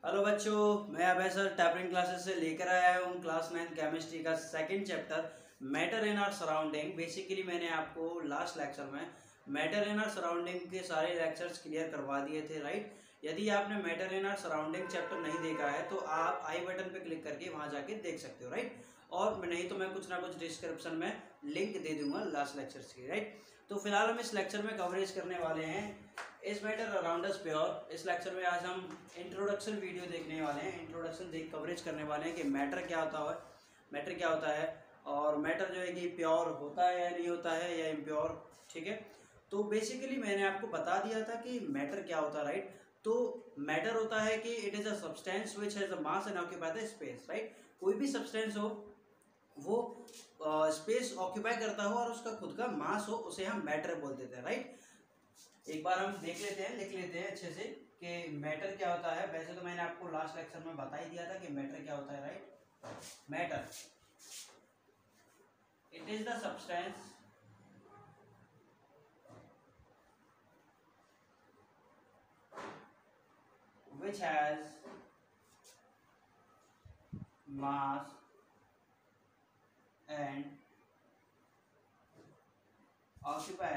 Hello बच्चों, मैं अभय sir tapering classes से लेकर आया हूँ क्लास 9 केमिस्ट्री का second chapter matter in our surrounding. Basically मैंने आपको लास्ट लेक्चर में मैटर इन आवर सराउंडिंग के सारे लेक्चर्स क्लियर करवा दिए थे, राइट। यदि आपने matter in our surrounding chapter नहीं देखा है तो आप आई बटन पे क्लिक करके वहाँ जाके देख सकते हो, राइट। और नहीं तो मैं कुछ ना कुछ डिस्क्रिप्शन में लिंक दे दूंगा लास्ट लेक्चर्स की, राइट। तो फिलहाल हम इस लेक्चर में कवरेज करने वाले हैं इस मैटर अराउंड अस प्योर। इस लेक्चर में आज हम इंट्रोडक्शन वीडियो देखने वाले हैं, इंट्रोडक्शन देख कवरेज करने वाले हैं कि मैटर क्या होता है और मैटर जो है कि प्योर होता है या नहीं होता है या इम्प्योर, ठीक है। तो बेसिकली मैंने आपको बता दिया था कि मैटर क्या होता है, राइट। तो मैटर होता है कि it is a substance which has a mass and occupy the space, right. कोई भी सब्सटेंस हो वो स्पेस ऑक्यूपाई करता हो और उसका खुद का मास हो, उसे हम मैटर बोल देते हैं, राइट। एक बार हम देख लेते हैं, लिख लेते हैं अच्छे से कि मैटर क्या होता है। वैसे तो मैंने आपको लास्ट लेक्चर में बता ही दिया था कि मैटर क्या होता है, right. Matter it is the substance which has mass and occupy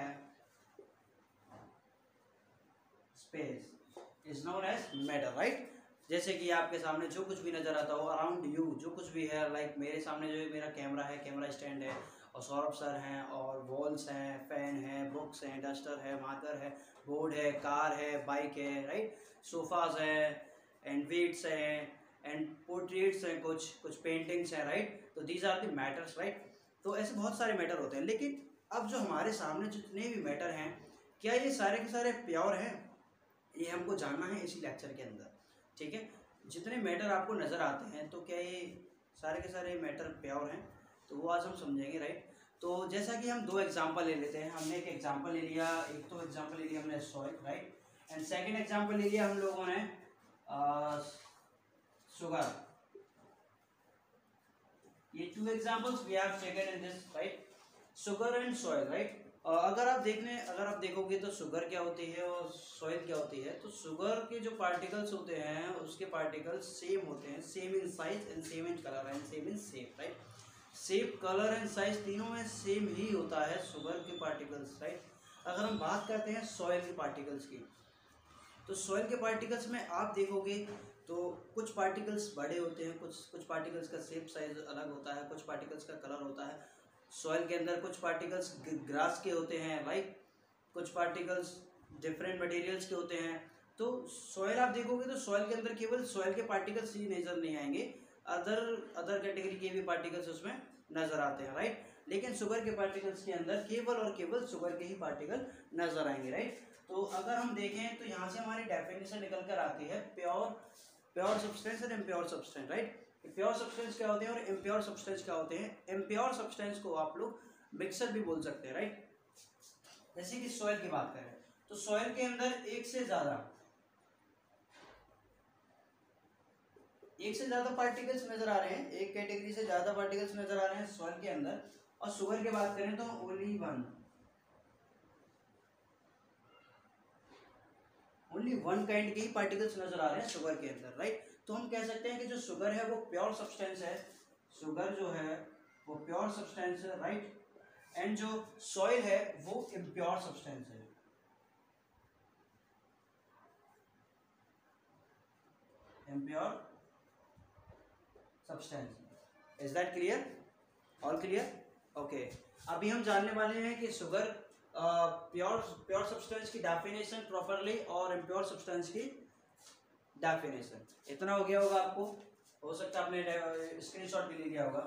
space is known as matter, right। जैसे कि आपके सामने जो कुछ भी नजर आता हो अराउंड यू, जो कुछ भी है, लाइक मेरे सामने जो है मेरा कैमरा है, कैमरा स्टैंड है और सौरभ सर हैं और वॉल्स हैं, फैन है, बुक्स हैं, डस्टर है, मार्कर है, बोर्ड है, कार है, बाइक है, राइट। सोफाज है एंड वेट्स हैं एंड पोर्ट्रेट्स हैं, कुछ कुछ पेंटिंग्स हैं, राइट। तो these are the matters, right. तो ऐसे बहुत सारे मैटर होते हैं, लेकिन अब जो हमारे सामने जितने भी मैटर हैं, क्या ये सारे के सारे प्योर हैं, ये हमको जानना है इसी लेक्चर के अंदर, ठीक है। जितने मैटर आपको नज़र आते हैं तो क्या ये सारे के सारे मैटर प्योर हैं, तो वो आज हम समझेंगे, राइट। तो जैसा कि हम दो एग्जांपल ले लेते हैं, हमने एक एग्जांपल ले लिया, एक तो एग्जांपल ले लिया हमने soil, right. And second example ले लिया हम लोगों ने शुगर। ये two examples we have taken in this, right, sugar and soil, right. अगर आप देखोगे तो शुगर क्या होती है और सॉइल क्या होती है। तो शुगर के जो पार्टिकल्स होते हैं उसके पार्टिकल्स सेम होते हैं, same in size and same in colour and same in shape, right. Shape, colour and size तीनों में सेम ही होता है शुगर के पार्टिकल्स, राइट। अगर हम बात करते हैं सॉइल के पार्टिकल्स की, तो सॉइल के पार्टिकल्स में आप देखोगे तो कुछ पार्टिकल्स बड़े होते हैं, कुछ पार्टिकल्स का शेप साइज अलग होता है, कुछ पार्टिकल्स का कलर होता है। सॉइल के अंदर कुछ पार्टिकल्स ग्रास के होते हैं, राइट, कुछ पार्टिकल्स डिफरेंट मटेरियल्स के होते हैं। तो सॉइल आप देखोगे तो सॉइल के अंदर केवल सॉइल के पार्टिकल्स ही नज़र नहीं आएंगे, अदर कैटेगरी के भी पार्टिकल्स उसमें नज़र आते हैं, राइट। लेकिन शुगर के पार्टिकल्स के अंदर केवल और केवल शुगर के ही पार्टिकल नज़र आएंगे, राइट। तो अगर हम देखें तो यहाँ से हमारी डेफिनेशन निकल कर आती है pure substance and impure substance, right. Pure substance क्या होते हैं और इम्प्योर सब्सटेंस क्या होते हैं। इम्प्योर सब्सटेंस को आप लोग मिक्सर भी बोल सकते हैं, राइट। जैसे कि सॉइल की बात करें तो सॉइल के अंदर एक से ज्यादा पार्टिकल्स नजर आ रहे हैं, एक कैटेगरी से ज्यादा पार्टिकल्स नजर आ रहे हैं सॉइल के अंदर। और शुगर की बात करें तो ओनली वन काइंड के ही पार्टिकल्स नजर आ रहे हैं शुगर के अंदर, राइट। तो हम कह सकते हैं कि जो शुगर है वो प्योर सब्सटेंस है, शुगर जो है वो प्योर सब्सटेंस है, राइट। एंड जो सॉइल है वो इम्प्योर सब्सटेंस है, impure substance. Is that clear? All clear? Okay. अभी हम जानने वाले हैं कि शुगर प्योर सब्सटेंस की डेफिनेशन प्रॉपरली और इम्प्योर सब्सटेंस की डेफिनेशन। इतना हो गया होगा आपको, हो सकता है आपने स्क्रीनशॉट भी ले लिया होगा।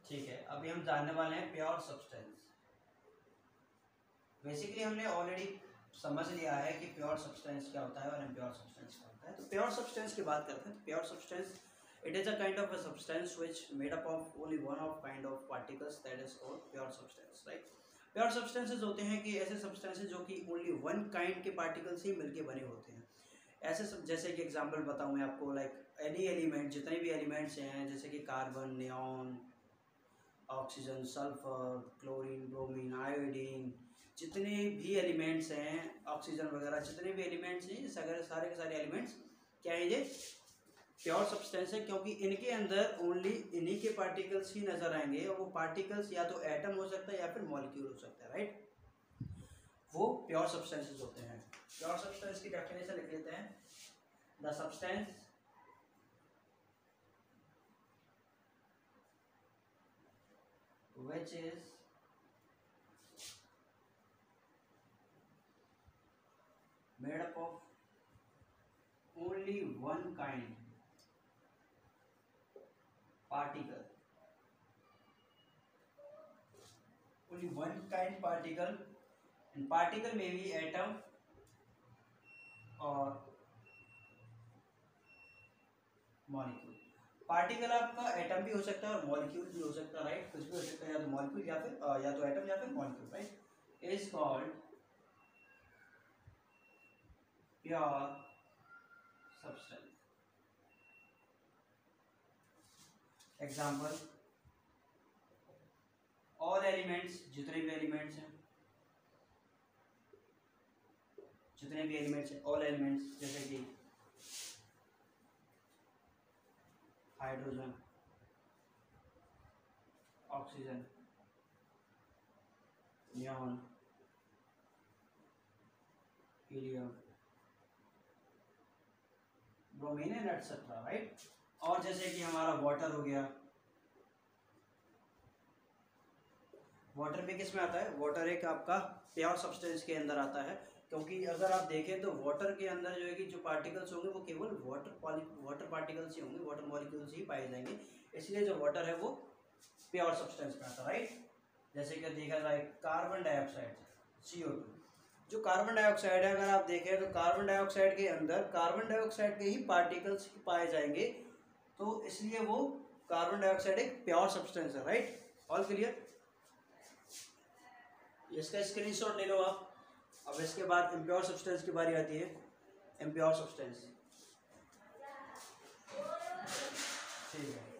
ठीक है, अभी हम जानने वाले हैं प्योर सब्सटेंस। बेसिकली हमने ऑलरेडी समझ लिया है कि प्योर सब्सटेंस क्या होता है और इम्प्योर सब्सटेंस क्या होता है। तो प्योर सब्सटेंस की बात करते हैं तो pure substance it is a kind of a substance which made up of only one of kind of particles, that is called pure substance, right. Pure substances होते हैं कि ऐसे सब्सटेंसेस जो कि ओनली वन काइंड के particles ही मिलके बने होते हैं। ऐसे सब जैसे कि एग्जांपल बताऊं मैं आपको, लाइक एनी एलिमेंट, जितने भी एलिमेंट्स हैं जैसे कि carbon, neon, oxygen, sulphur, chlorine, bromine, जितने भी एलिमेंट्स हैं, ऑक्सीजन वगैरह जितने भी एलिमेंट्स हैं, सारे के सारे एलिमेंट्स क्या है, ये प्योर सब्सटेंस है, क्योंकि इनके अंदर ओनली इन्हीं के पार्टिकल्स ही नजर आएंगे, और वो पार्टिकल्स या तो एटम हो सकता है या फिर मॉलिक्यूल हो सकता है, राइट। वो प्योर सब्सटेंसेस होते हैं। प्योर सब्सटेंस की डेफिनेशन लिख लेते हैं, the substance which is made up of only one kind particle, only one kind particle, and particle may be atom or molecule. Particle आपका एटम भी हो सकता है और मॉलिक्यूल भी हो सकता है, राइट, कुछ भी हो सकता है, या तो मॉलिक्यूल या फिर या तो एटम या फिर molecule, right, is called pure substance. Example, all elements, जितने भी एलिमेंट्स हैं, जितने भी एलिमेंट्स हैं, ऑल एलिमेंट्स, जैसे कि hydrogen, oxygen, neon, helium, bromine and etcetera, right. और जैसे कि हमारा वाटर हो गया, वाटर भी किस में आता है, वाटर एक आपका प्योर सब्सटेंस के अंदर आता है, क्योंकि अगर आप देखें तो वाटर के अंदर जो है कि जो पार्टिकल्स होंगे वो केवल वाटर पार्टिकल्स ही होंगे, वाटर मॉलिक्यूल्स ही पाए जाएंगे, इसलिए जो वाटर है वो प्योर सब्सटेंस में आता है, राइट। जैसे कि देखा जाए कार्बन डाइऑक्साइड, CO2, जो कार्बन डाइऑक्साइड है, अगर आप देखें तो कार्बन डाइऑक्साइड के अंदर कार्बन डाइऑक्साइड के ही पार्टिकल्स पाए जाएंगे, तो इसलिए वो कार्बन डाइऑक्साइड एक प्योर सब्सटेंस है, राइट। ऑल क्लियर, इसका स्क्रीनशॉट ले लो आप। अब इसके बाद इम्प्योर सब्सटेंस की बारी आती है, इम्प्योर सब्सटेंस, ठीक है।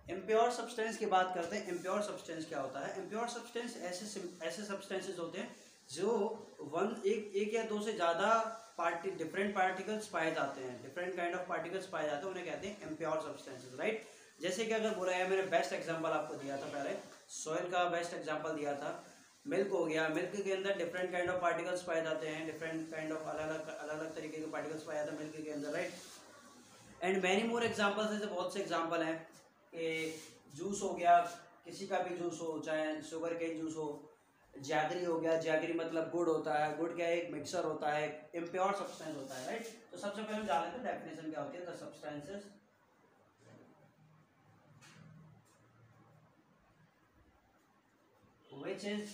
इम्प्योर सब्सटेंस की बात करते हैं। इम्प्योर सब्सटेंस क्या होता है? इम्प्योर सब्सटेंस ऐसे सब्सटेंसेस होते हैं जो एक या दो से ज़्यादा डिफरेंट पार्टिकल्स पाए जाते हैं, डिफरेंट काइंड ऑफ पार्टिकल्स पाए जाते हैं, उन्हें कहते हैं इम्प्योर सब्सटेंसेस, राइट। जैसे कि अगर बोला है, मैंने बेस्ट एग्जांपल आपको दिया था पहले, सॉइल का बेस्ट एग्जांपल दिया था, मिल्क हो गया, मिल्क के अंदर डिफरेंट काइंड ऑफ पार्टिकल्स पाए जाते हैं, डिफरेंट काइंड ऑफ अलग अलग तरीके के पार्टिकल्स पाए जाते हैं मिल्क के अंदर, right. And many more examples, ऐसे बहुत से एग्जाम्पल हैं कि जूस हो गया, किसी का भी जूस हो, चाहे शुगर केन जूस हो, जैगरी हो गया, जैगरी मतलब गुड़ होता है, गुड़ क्या है, एक मिक्सर होता है, इम्प्योर सब्सटेंस होता है, राइट। तो सबसे पहले हम जान लेते हैं डेफिनेशन क्या होती है, the substances which is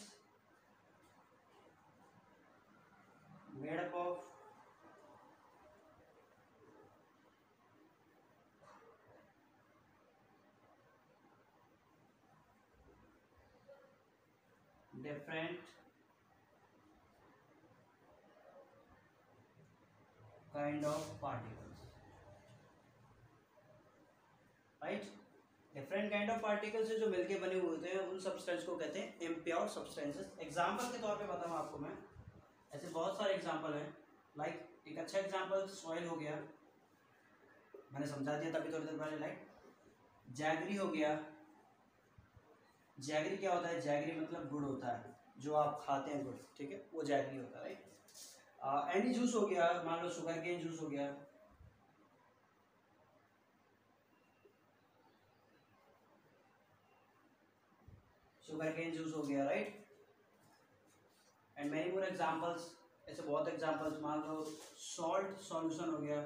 made up of different kind of particles, right। Different kind of particles से जो मिलके बने हुए होते हैं उन सब्सटेंस को कहते हैं इम्प्योर सब्सटेंसेस। एग्जांपल के तौर पे बताऊँ आपको मैं, ऐसे बहुत सारे एग्जांपल हैं, लाइक एक अच्छा एग्जांपल सॉइल हो गया, मैंने समझा दिया तभी थोड़ी देर पहले, लाइक जैगरी हो गया। जैगरी क्या होता है? जैगरी मतलब गुड़ होता है, जो आप खाते हैं गुड़, ठीक है, वो जैगरी होता है, राइट। एनी जूस हो गया, मान लो शुगर केन जूस हो गया, शुगर केन जूस हो गया, right. And many more examples, ऐसे बहुत एग्जांपल्स, मान लो सॉल्ट सॉल्यूशन हो गया,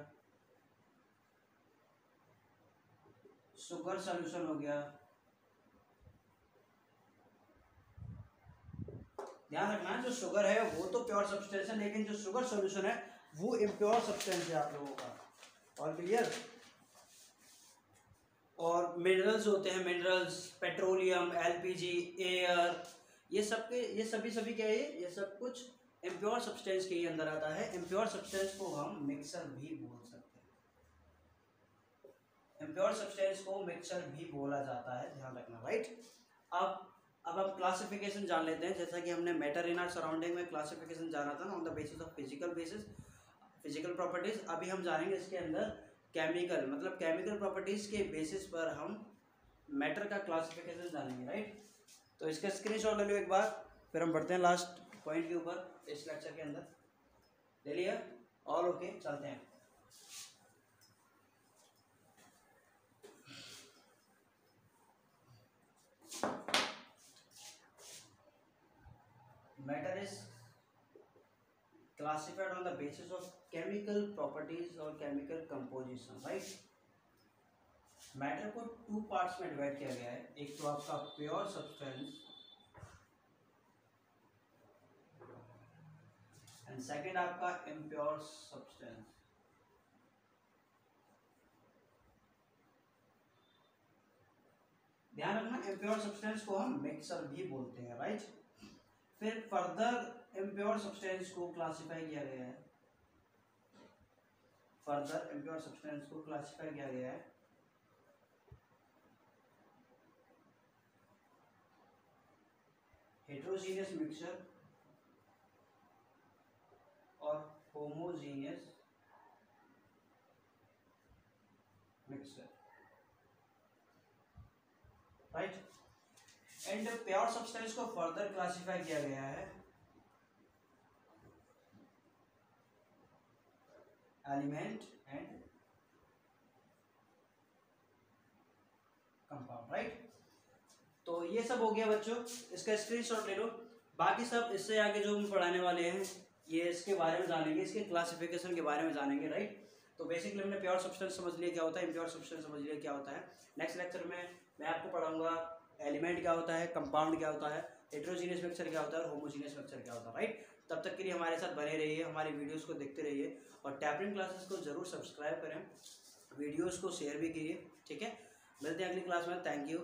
शुगर सॉल्यूशन हो गया। ध्यान रखना जो शुगर है वो तो प्योर सब्सटेंस है, लेकिन जो शुगर सॉल्यूशन है वो इम्प्योर सब्सटेंस है आप लोगों का। All clear? और मिनरल्स होते हैं, मिनरल्स, पेट्रोलियम, एलपीजी, एयर, ये सभी क्या है, ये सब कुछ इम्प्योर सब्सटेंस के ही अंदर आता है। इम्प्योर सब्सटेंस को हम मिक्सर भी बोल सकते हैं, इम्प्योर सब्सटेंस को मिक्सर भी बोला जाता है, ध्यान रखना, राइट। अब हम क्लासिफिकेशन जान लेते हैं। जैसा कि हमने मैटर इन आवर सराउंडिंग में क्लासिफिकेशन जाना था ना, on the basis of physical properties. अभी हम जानेंगे इसके अंदर केमिकल, मतलब केमिकल प्रॉपर्टीज के बेसिस पर हम मैटर का क्लासिफिकेशन जानेंगे, राइट। तो इसका स्क्रीनशॉट ले लो एक बार, फिर हम बढ़ते हैं लास्ट पॉइंट के ऊपर इस लेक्चर के अंदर। ले लिया, ऑल ओके, चलते हैं। Matter is classified on the basis of chemical properties और chemical composition, right? मैटर को 2 पार्ट्स में डिवाइड किया गया है। एक तो आपका प्योर सब्सटेंस एंड सेकंड आपका इम्प्योर सब्सटेंस। ध्यान रखना, इम्प्योर सब्सटेंस को हम मिक्सर भी बोलते हैं, राइट। फिर फर्दर इम्प्योर सब्सटेंस को क्लासिफाई किया गया है, फर्दर इम्प्योर सब्सटेंस को क्लासिफाई किया गया है हेट्रोजीनियस मिक्सचर और homogeneous mixture, right. And pure substance को फर्दर क्लासिफाई किया गया है एलिमेंट एंड कंपाउंड, राइट। तो ये सब हो गया बच्चों, इसका स्क्रीनशॉट ले लो। बाकी सब इससे आगे जो हम पढ़ाने वाले हैं ये इसके बारे में जानेंगे, इसके क्लासिफिकेशन के बारे में जानेंगे, राइट। तो बेसिकली हमने प्योर सब्सटेंस समझ लिया क्या होता है, इम्प्योर सब्सटेंस समझ लिया क्या होता है। नेक्स्ट लेक्चर में मैं आपको पढ़ाऊंगा एलिमेंट क्या होता है, कंपाउंड क्या होता है, हेट्रोजीनियस मिक्सचर क्या होता है और होमोजीनियस मिक्सचर क्या होता है, राइट। तब तक के लिए हमारे साथ बने रहिए, हमारी वीडियोस को देखते रहिए और टैपरिंग क्लासेस को जरूर सब्सक्राइब करें, वीडियोस को शेयर भी कीजिए, ठीक है। मिलते हैं अगली क्लास में, थैंक यू।